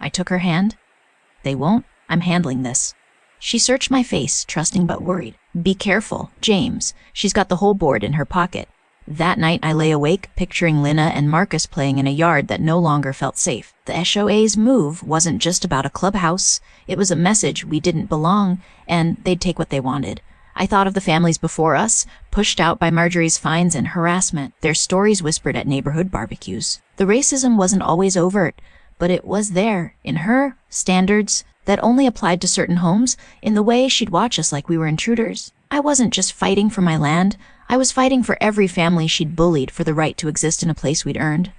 I took her hand. They won't. I'm handling this. She searched my face, trusting but worried. Be careful, James. She's got the whole board in her pocket. That night I lay awake, picturing Lina and Marcus playing in a yard that no longer felt safe. The HOA's move wasn't just about a clubhouse. It was a message we didn't belong, and they'd take what they wanted. I thought of the families before us, pushed out by Marjorie's fines and harassment, their stories whispered at neighborhood barbecues. The racism wasn't always overt, but it was there, in her standards that only applied to certain homes, in the way she'd watch us like we were intruders. I wasn't just fighting for my land. I was fighting for every family she'd bullied for the right to exist in a place we'd earned.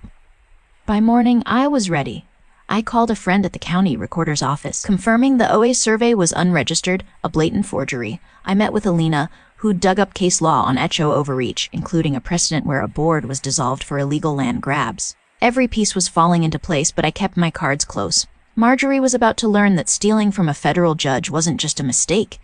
By morning, I was ready. I called a friend at the county recorder's office, confirming the OA survey was unregistered, a blatant forgery. I met with Alina, who dug up case law on HOA overreach, including a precedent where a board was dissolved for illegal land grabs. Every piece was falling into place, but I kept my cards close. Marjorie was about to learn that stealing from a federal judge wasn't just a mistake.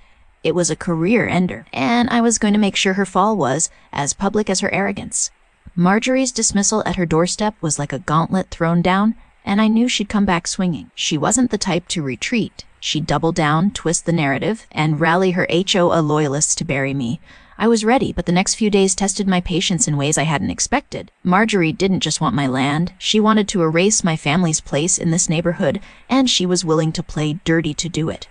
It was a career ender, and I was going to make sure her fall was as public as her arrogance. Marjorie's dismissal at her doorstep was like a gauntlet thrown down, and I knew she'd come back swinging. She wasn't the type to retreat. She'd double down, twist the narrative, and rally her HOA loyalists to bury me. I was ready, but the next few days tested my patience in ways I hadn't expected. Marjorie didn't just want my land. She wanted to erase my family's place in this neighborhood, and she was willing to play dirty to do it.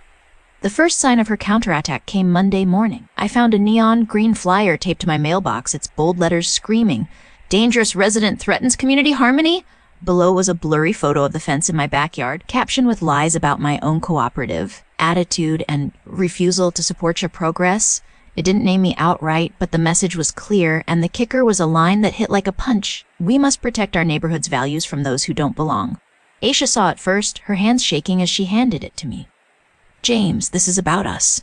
The first sign of her counterattack came Monday morning. I found a neon green flyer taped to my mailbox, its bold letters screaming, "Dangerous resident threatens community harmony?" Below was a blurry photo of the fence in my backyard, captioned with lies about my own cooperative, attitude, and refusal to support your progress. It didn't name me outright, but the message was clear, and the kicker was a line that hit like a punch. We must protect our neighborhood's values from those who don't belong. Aisha saw it first, her hands shaking as she handed it to me. James, this is about us.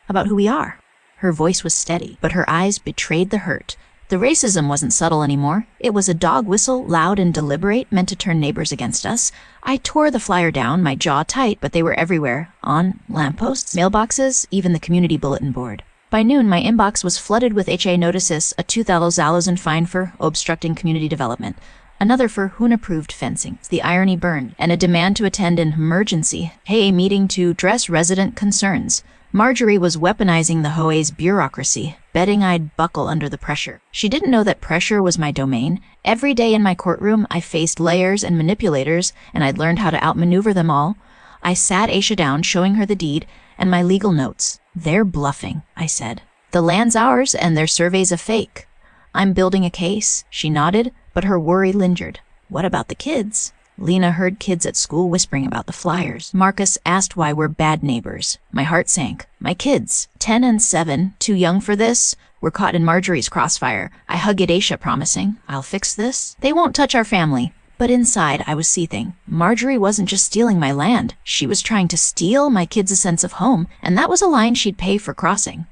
About who we are. Her voice was steady, but her eyes betrayed the hurt. The racism wasn't subtle anymore. It was a dog whistle, loud and deliberate, meant to turn neighbors against us. I tore the flyer down, my jaw tight, but they were everywhere. On lampposts, mailboxes, even the community bulletin board. By noon, my inbox was flooded with HA notices, a $2,000 fine for obstructing community development, another for unapproved fencing, the irony burned, and a demand to attend an emergency HA meeting to address resident concerns. Marjorie was weaponizing the HOA's bureaucracy, betting I'd buckle under the pressure. She didn't know that pressure was my domain. Every day in my courtroom, I faced layers and manipulators, and I'd learned how to outmaneuver them all. I sat Aisha down, showing her the deed and my legal notes. They're bluffing, I said. The land's ours, and their survey's a fake. I'm building a case. She nodded, but her worry lingered. What about the kids? Lina heard kids at school whispering about the flyers. Marcus asked why we're bad neighbors. My heart sank. My kids, 10 and 7, too young for this, were caught in Marjorie's crossfire. I hugged Aisha, promising, I'll fix this. They won't touch our family. But inside, I was seething. Marjorie wasn't just stealing my land. She was trying to steal my kids a sense of home, and that was a line she'd pay for crossing.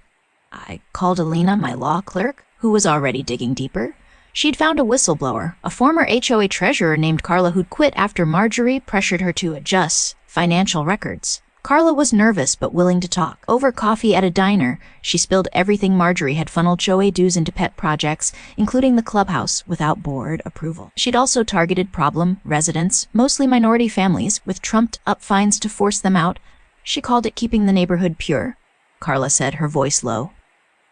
I called Alina, my law clerk, who was already digging deeper. She'd found a whistleblower, a former HOA treasurer named Carla who'd quit after Marjorie pressured her to adjust financial records. Carla was nervous but willing to talk. Over coffee at a diner, she spilled everything Marjorie had funneled HOA dues into pet projects, including the clubhouse, without board approval. She'd also targeted problem residents, mostly minority families, with trumped-up fines to force them out. She called it keeping the neighborhood pure. Carla said, her voice low.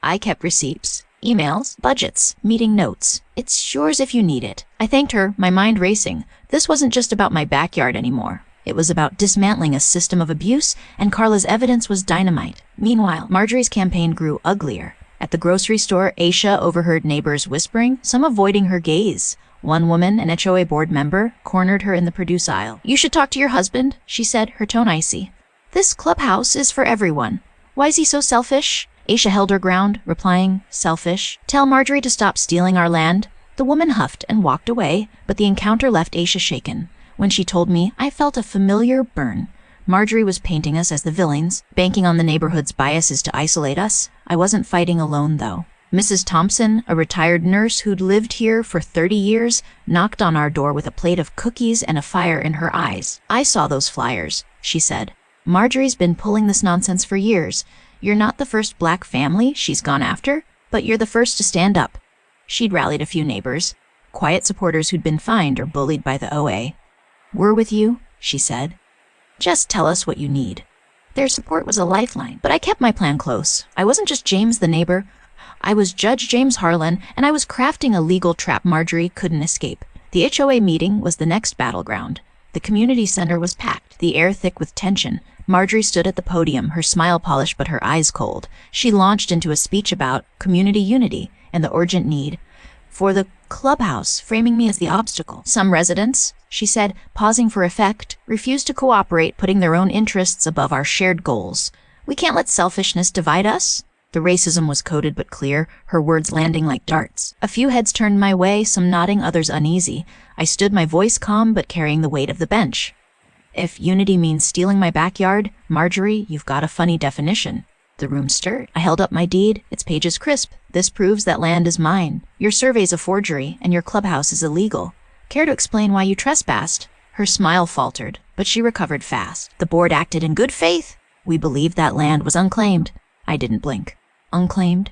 I kept receipts. Emails, budgets, meeting notes. It's yours if you need it. I thanked her, my mind racing. This wasn't just about my backyard anymore. It was about dismantling a system of abuse, and Carla's evidence was dynamite. Meanwhile, Marjorie's campaign grew uglier. At the grocery store, Aisha overheard neighbors whispering, some avoiding her gaze. One woman, an HOA board member, cornered her in the produce aisle. You should talk to your husband, she said, her tone icy. This clubhouse is for everyone. Why is he so selfish? Aisha held her ground, replying, selfish. Tell Marjorie to stop stealing our land. The woman huffed and walked away, but the encounter left Aisha shaken. When she told me, I felt a familiar burn. Marjorie was painting us as the villains, banking on the neighborhood's biases to isolate us. I wasn't fighting alone, though. Mrs. Thompson, a retired nurse who'd lived here for 30 years, knocked on our door with a plate of cookies and a fire in her eyes. I saw those flyers, she said. Marjorie's been pulling this nonsense for years. You're not the first black family she's gone after, but you're the first to stand up. She'd rallied a few neighbors, quiet supporters who'd been fined or bullied by the OA. We're with you, she said. Just tell us what you need. Their support was a lifeline, but I kept my plan close. I wasn't just James the neighbor. I was Judge James Harlan, and I was crafting a legal trap Marjorie couldn't escape. The HOA meeting was the next battleground. The community center was packed, the air thick with tension. Marjorie stood at the podium, her smile polished but her eyes cold. She launched into a speech about community unity and the urgent need for the clubhouse, framing me as the obstacle. Some residents, she said, pausing for effect, refused to cooperate, putting their own interests above our shared goals. We can't let selfishness divide us. The racism was coded but clear, her words landing like darts. A few heads turned my way, some nodding, others uneasy. I stood, my voice calm but carrying the weight of the bench. If unity means stealing my backyard, Marjorie, you've got a funny definition. The room stirred. I held up my deed, its pages crisp. This proves that land is mine. Your survey's a forgery, and your clubhouse is illegal. Care to explain why you trespassed? Her smile faltered, but she recovered fast. The board acted in good faith. We believed that land was unclaimed. I didn't blink. Unclaimed?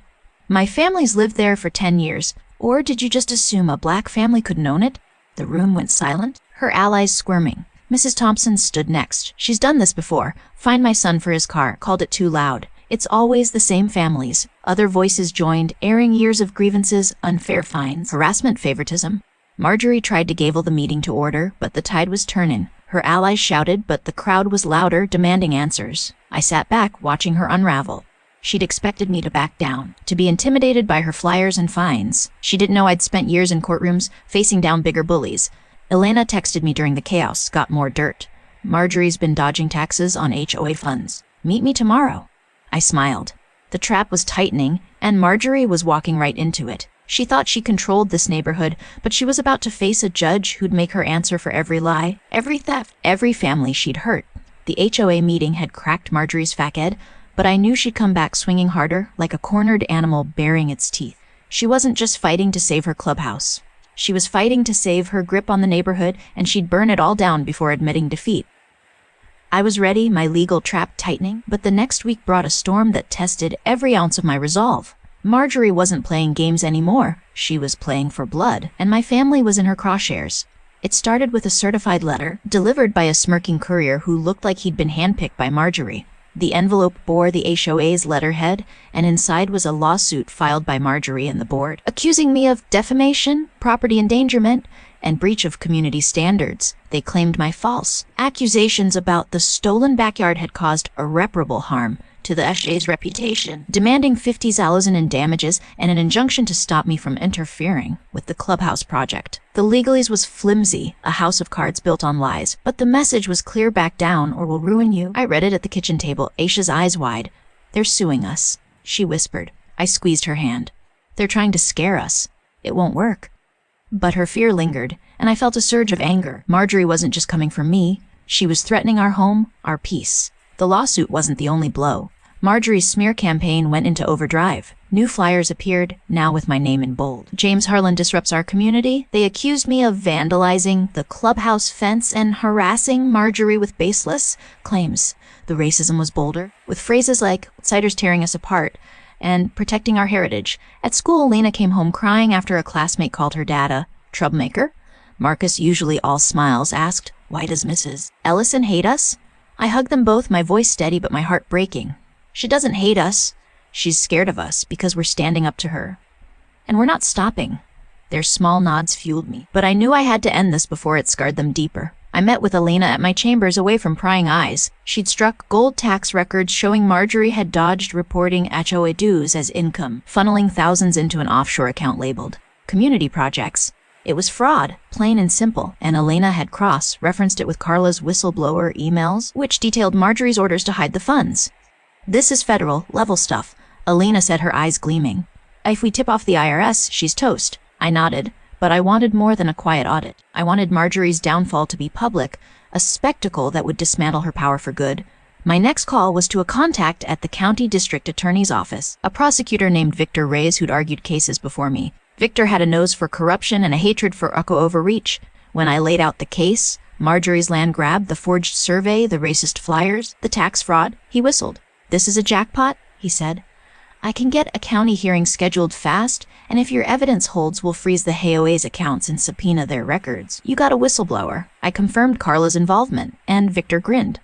My family's lived there for 10 years. Or did you just assume a black family couldn't own it? The room went silent, her allies squirming. Mrs. Thompson stood next. She's done this before. Fined my son for his car, called it too loud. It's always the same families. Other voices joined, airing years of grievances, unfair fines, harassment, favoritism. Marjorie tried to gavel the meeting to order, but the tide was turning. Her allies shouted, but the crowd was louder, demanding answers. I sat back, watching her unravel. She'd expected me to back down, to be intimidated by her flyers and fines. She didn't know I'd spent years in courtrooms, facing down bigger bullies. Elena texted me during the chaos, got more dirt. Marjorie's been dodging taxes on HOA funds. Meet me tomorrow. I smiled. The trap was tightening, and Marjorie was walking right into it. She thought she controlled this neighborhood, but she was about to face a judge who'd make her answer for every lie, every theft, every family she'd hurt. The HOA meeting had cracked Marjorie's facade, but I knew she'd come back swinging harder, like a cornered animal baring its teeth. She wasn't just fighting to save her clubhouse. She was fighting to save her grip on the neighborhood, and she'd burn it all down before admitting defeat. I was ready, my legal trap tightening, but the next week brought a storm that tested every ounce of my resolve. Marjorie wasn't playing games anymore. She was playing for blood, and my family was in her crosshairs. It started with a certified letter, delivered by a smirking courier who looked like he'd been handpicked by Marjorie. The envelope bore the HOA's letterhead, and inside was a lawsuit filed by Marjorie and the board, accusing me of defamation, property endangerment, and breach of community standards. They claimed my false accusations about the stolen backyard had caused irreparable harm to the HOA's reputation, demanding $50,000 in damages and an injunction to stop me from interfering with the clubhouse project. The legalese was flimsy, a house of cards built on lies, but the message was clear: back down or we'll ruin you. I read it at the kitchen table, Aisha's eyes wide. They're suing us, she whispered. I squeezed her hand. They're trying to scare us. It won't work. But her fear lingered, and I felt a surge of anger. Marjorie wasn't just coming for me. She was threatening our home, our peace. The lawsuit wasn't the only blow. Marjorie's smear campaign went into overdrive. New flyers appeared, now with my name in bold. James Harlan disrupts our community. They accused me of vandalizing the clubhouse fence and harassing Marjorie with baseless claims. The racism was bolder, with phrases like outsiders tearing us apart and protecting our heritage. At school, Lena came home crying after a classmate called her dad a troublemaker. Marcus, usually all smiles, asked, "Why does Mrs. Ellison hate us?" I hugged them both, my voice steady but my heart breaking. She doesn't hate us. She's scared of us because we're standing up to her. And we're not stopping. Their small nods fueled me, but I knew I had to end this before it scarred them deeper. I met with Elena at my chambers away from prying eyes. She'd struck gold tax records showing Marjorie had dodged reporting HOA dues as income, funneling thousands into an offshore account labeled community projects. It was fraud, plain and simple, and Elena had cross-referenced it with Carla's whistleblower emails, which detailed Marjorie's orders to hide the funds. This is federal level stuff, Elena said, her eyes gleaming. If we tip off the IRS, she's toast. I nodded, but I wanted more than a quiet audit. I wanted Marjorie's downfall to be public, a spectacle that would dismantle her power for good. My next call was to a contact at the county district attorney's office, a prosecutor named Victor Reyes who'd argued cases before me. Victor had a nose for corruption and a hatred for overreach. When I laid out the case, Marjorie's land grab, the forged survey, the racist flyers, the tax fraud, he whistled. "This is a jackpot," he said. "I can get a county hearing scheduled fast, and if your evidence holds, we'll freeze the HOA's accounts and subpoena their records. You got a whistleblower." I confirmed Carla's involvement, and Victor grinned.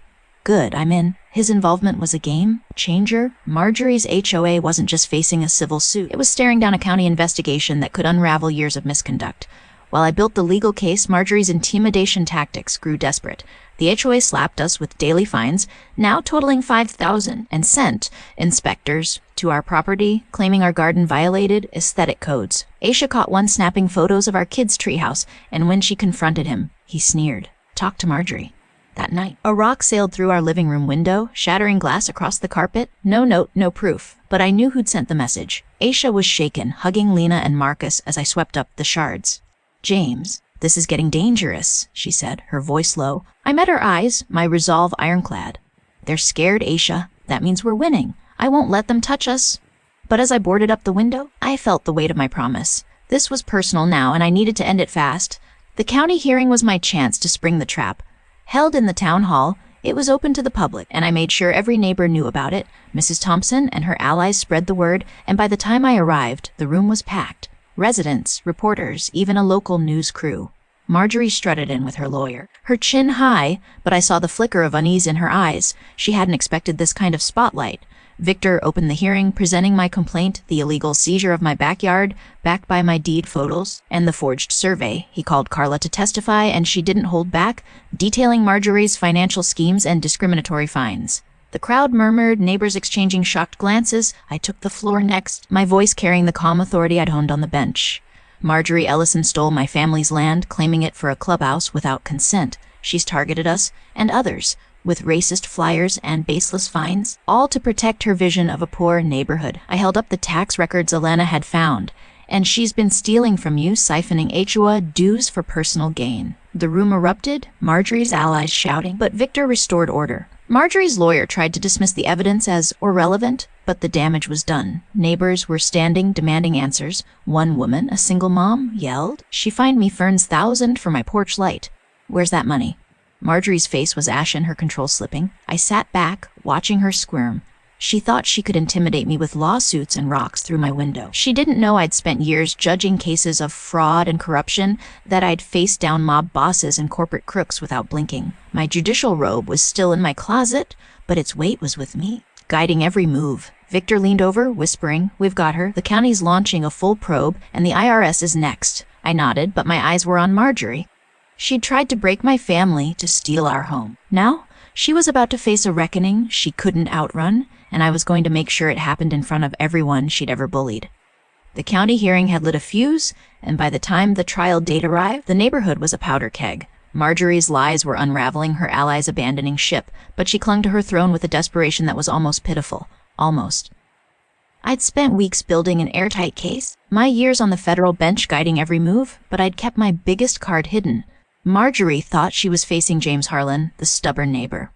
Good, I'm in. His involvement was a game changer. Marjorie's HOA wasn't just facing a civil suit. It was staring down a county investigation that could unravel years of misconduct. While I built the legal case, Marjorie's intimidation tactics grew desperate. The HOA slapped us with daily fines, now totaling $5,000, and sent inspectors to our property, claiming our garden violated aesthetic codes. Aisha caught one snapping photos of our kid's treehouse, and when she confronted him, he sneered. Talk to Marjorie. That night, a rock sailed through our living room window, shattering glass across the carpet. No note, no proof, but I knew who'd sent the message. Aisha was shaken, hugging Lena and Marcus as I swept up the shards. James, this is getting dangerous, she said, her voice low. I met her eyes, my resolve ironclad. They're scared, Aisha. That means we're winning. I won't let them touch us. But as I boarded up the window, I felt the weight of my promise. This was personal now, and I needed to end it fast. The county hearing was my chance to spring the trap. Held in the town hall, it was open to the public, and I made sure every neighbor knew about it. Mrs. Thompson and her allies spread the word, and by the time I arrived, the room was packed. Residents, reporters, even a local news crew. Marjorie strutted in with her lawyer, her chin high, but I saw the flicker of unease in her eyes. She hadn't expected this kind of spotlight. Victor opened the hearing, presenting my complaint, the illegal seizure of my backyard, backed by my deed photos, and the forged survey. He called Carla to testify, and she didn't hold back, detailing Marjorie's financial schemes and discriminatory fines. The crowd murmured, neighbors exchanging shocked glances. I took the floor next, my voice carrying the calm authority I'd honed on the bench. Marjorie Ellison stole my family's land, claiming it for a clubhouse without consent. She's targeted us, and others, with racist flyers and baseless fines, all to protect her vision of a poor neighborhood. I held up the tax records Elena had found, and she's been stealing from you, siphoning HOA dues for personal gain. The room erupted, Marjorie's allies shouting, but Victor restored order. Marjorie's lawyer tried to dismiss the evidence as irrelevant, but the damage was done. Neighbors were standing, demanding answers. One woman, a single mom, yelled, "She fined me Fern's $1,000 for my porch light. Where's that money?" Marjorie's face was ashen, her control slipping. I sat back, watching her squirm. She thought she could intimidate me with lawsuits and rocks through my window. She didn't know I'd spent years judging cases of fraud and corruption, that I'd faced down mob bosses and corporate crooks without blinking. My judicial robe was still in my closet, but its weight was with me, guiding every move. Victor leaned over, whispering, "We've got her. The county's launching a full probe, and the IRS is next." I nodded, but my eyes were on Marjorie. She'd tried to break my family to steal our home. Now, she was about to face a reckoning she couldn't outrun, and I was going to make sure it happened in front of everyone she'd ever bullied. The county hearing had lit a fuse, and by the time the trial date arrived, the neighborhood was a powder keg. Marjorie's lies were unraveling, her allies abandoning ship, but she clung to her throne with a desperation that was almost pitiful. Almost. I'd spent weeks building an airtight case, my years on the federal bench guiding every move, but I'd kept my biggest card hidden. Marjorie thought she was facing James Harlan, the stubborn neighbor.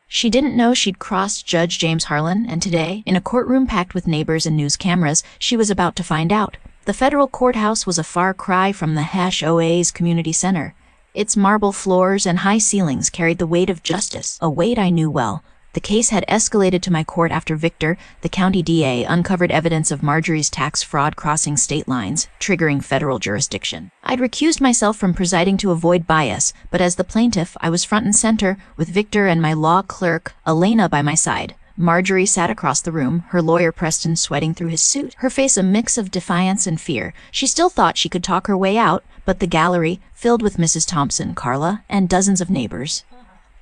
She didn't know she'd crossed Judge James Harlan, and today, in a courtroom packed with neighbors and news cameras, she was about to find out. The federal courthouse was a far cry from the HOA's community center. Its marble floors and high ceilings carried the weight of justice, a weight I knew well. The case had escalated to my court after Victor, the county DA, uncovered evidence of Marjorie's tax fraud crossing state lines, triggering federal jurisdiction. I'd recused myself from presiding to avoid bias, but as the plaintiff, I was front and center, with Victor and my law clerk, Elena, by my side. Marjorie sat across the room, her lawyer Preston sweating through his suit, her face a mix of defiance and fear. She still thought she could talk her way out, but the gallery, filled with Mrs. Thompson, Carla, and dozens of neighbors,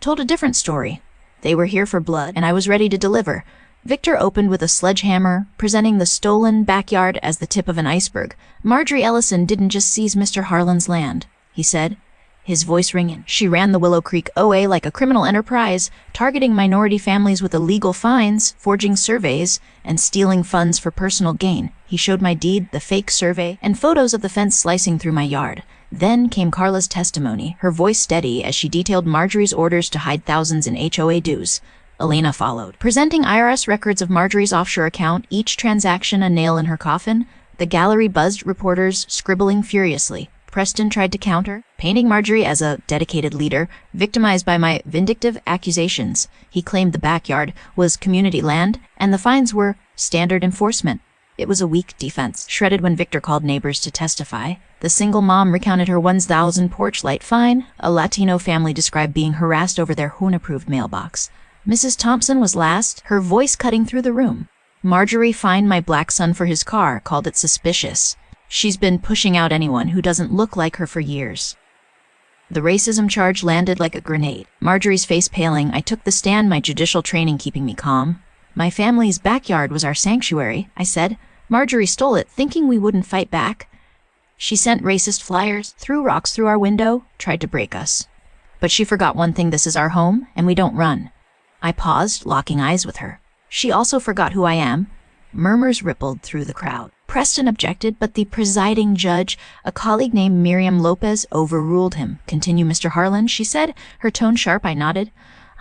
told a different story. They were here for blood, and I was ready to deliver. Victor opened with a sledgehammer, presenting the stolen backyard as the tip of an iceberg. Marjorie Ellison didn't just seize Mr. Harlan's land, he said, his voice ringing. She ran the Willow Creek OA like a criminal enterprise, targeting minority families with illegal fines, forging surveys, and stealing funds for personal gain. He showed my deed, the fake survey, and photos of the fence slicing through my yard. Then came Carla's testimony, her voice steady as she detailed Marjorie's orders to hide thousands in HOA dues. Elena followed, presenting IRS records of Marjorie's offshore account, each transaction a nail in her coffin. The gallery buzzed, reporters scribbling furiously. Preston tried to counter, painting Marjorie as a dedicated leader, victimized by my vindictive accusations. He claimed the backyard was community land, and the fines were standard enforcement. It was a weak defense, shredded when Victor called neighbors to testify. The single mom recounted her 1,000 porch light fine. A Latino family described being harassed over their HOA-approved mailbox. Mrs. Thompson was last, her voice cutting through the room. Marjorie fined my black son for his car, called it suspicious. She's been pushing out anyone who doesn't look like her for years. The racism charge landed like a grenade. Marjorie's face paling, I took the stand, my judicial training keeping me calm. My family's backyard was our sanctuary, I said. Marjorie stole it, thinking we wouldn't fight back. She sent racist flyers, threw rocks through our window, tried to break us. But she forgot one thing: this is our home, and we don't run. I paused, locking eyes with her. She also forgot who I am. Murmurs rippled through the crowd. Preston objected, but the presiding judge, a colleague named Miriam Lopez, overruled him. "Continue, Mr. Harlan," she said, her tone sharp. I nodded.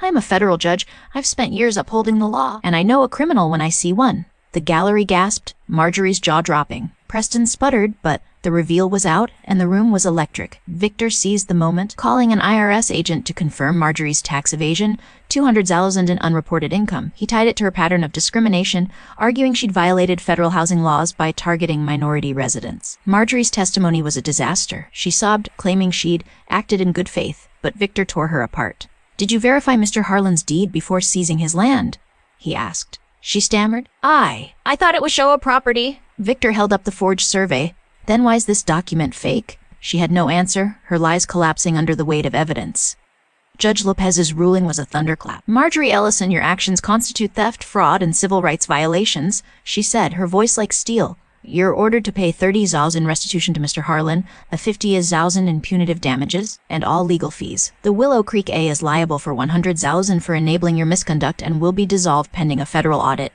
"I'm a federal judge. I've spent years upholding the law, and I know a criminal when I see one." The gallery gasped, Marjorie's jaw dropping. Preston sputtered, but the reveal was out, and the room was electric. Victor seized the moment, calling an IRS agent to confirm Marjorie's tax evasion, $200,000 in unreported income. He tied it to her pattern of discrimination, arguing she'd violated federal housing laws by targeting minority residents. Marjorie's testimony was a disaster. She sobbed, claiming she'd acted in good faith, but Victor tore her apart. "Did you verify Mr. Harlan's deed before seizing his land?" he asked. She stammered, I thought it was HOA property." Victor held up the forged survey. "Then why's this document fake?" She had no answer, her lies collapsing under the weight of evidence. Judge Lopez's ruling was a thunderclap. "Marjorie Ellison, your actions constitute theft, fraud, and civil rights violations," she said, her voice like steel. "You're ordered to pay $30,000 in restitution to Mr. Harlan, a $50,000 in punitive damages, and all legal fees. The Willow Creek A is liable for $100,000 for enabling your misconduct and will be dissolved pending a federal audit."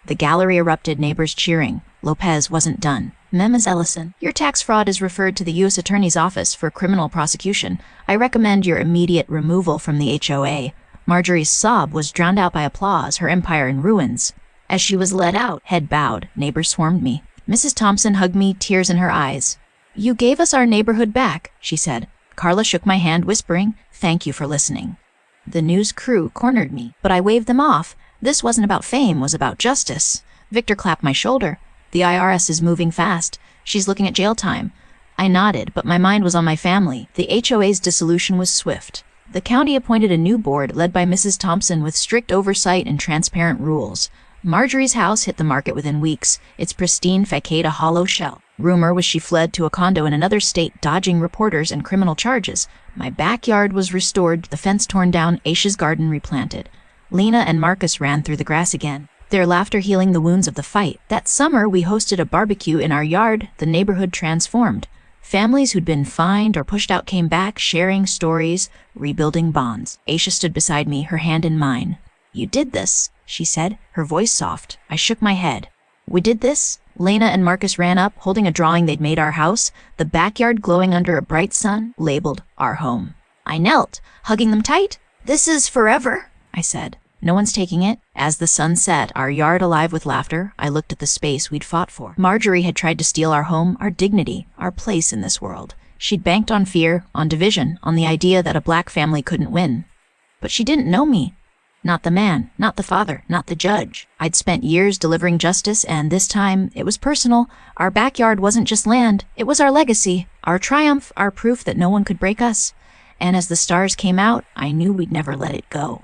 The gallery erupted, neighbors cheering. Lopez wasn't done. "Ms. Ellison, your tax fraud is referred to the U.S. Attorney's Office for criminal prosecution. I recommend your immediate removal from the HOA." Marjorie's sob was drowned out by applause, her empire in ruins. As she was led out, head bowed, neighbors swarmed me. Mrs. Thompson hugged me, tears in her eyes. "You gave us our neighborhood back," she said. Carla shook my hand, whispering, "Thank you for listening." The news crew cornered me, but I waved them off. This wasn't about fame, it was about justice. Victor clapped my shoulder. "The IRS is moving fast. She's looking at jail time." I nodded, but my mind was on my family. The HOA's dissolution was swift. The county appointed a new board led by Mrs. Thompson with strict oversight and transparent rules. Marjorie's house hit the market within weeks, its pristine facade a hollow shell. Rumor was she fled to a condo in another state, dodging reporters and criminal charges. My backyard was restored, the fence torn down, Aisha's garden replanted. Lena and Marcus ran through the grass again, their laughter healing the wounds of the fight. That summer, we hosted a barbecue in our yard, the neighborhood transformed. Families who'd been fined or pushed out came back, sharing stories, rebuilding bonds. Aisha stood beside me, her hand in mine. "You did this," she said, her voice soft. I shook my head. "We did this?" Lena and Marcus ran up, holding a drawing they'd made our house, the backyard glowing under a bright sun, labeled our home. I knelt, hugging them tight. "This is forever," I said. "No one's taking it." As the sun set, our yard alive with laughter, I looked at the space we'd fought for. Marjorie had tried to steal our home, our dignity, our place in this world. She'd banked on fear, on division, on the idea that a black family couldn't win. But she didn't know me. Not the man, not the father, not the judge. I'd spent years delivering justice, and this time, it was personal. Our backyard wasn't just land, it was our legacy, our triumph, our proof that no one could break us. And as the stars came out, I knew we'd never let it go.